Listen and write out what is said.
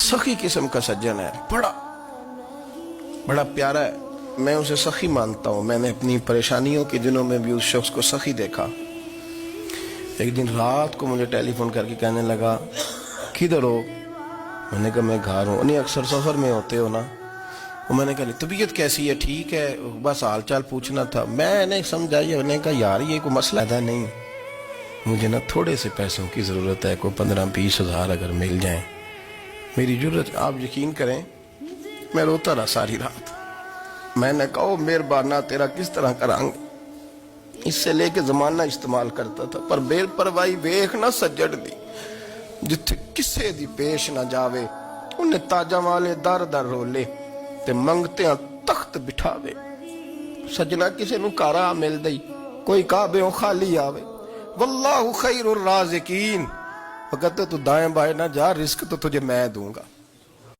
सखी किस्म का सज्जन है, बड़ा बड़ा प्यारा है, मैं उसे सखी मानता हूँ। मैंने अपनी परेशानियों के दिनों में भी उस शख्स को सखी देखा। एक दिन रात को मुझे टेलीफोन करके कहने लगा, किधर हो? मैंने कहा मैं घर हूँ। नहीं, अक्सर सफ़र में होते हो ना? और मैंने कहा तबीयत कैसी है? ठीक है, बस हाल चाल पूछना था। मैंने समझाई, मैंने कहा यार ये कोई मसला था नहीं, मुझे ना थोड़े से पैसों की ज़रूरत है, कोई 15-20 हज़ार अगर मिल जाएं मेरी ज़रूरत। आप यकीन करें मैं रोता रहा सारी रात। मैंने कहा मेहरबाना तेरा किस तरह करांगे, इससे लेके ज़माना इस्तेमाल करता था, पर बेपरवाही वेख ना सज्जड़ दी, जिथे किसे दी पेश ना जावे उन्हें ताजा वाले दर दर रोले ते मंगते तख्त बिठावे। सजना किसे नू कारा मिल दई, कोई काबे खाली आवे। वल्लाहु खैरुर राज़िकीन, कहते तू दाएं बाएं ना जा, रिस्क तो तुझे मैं दूंगा।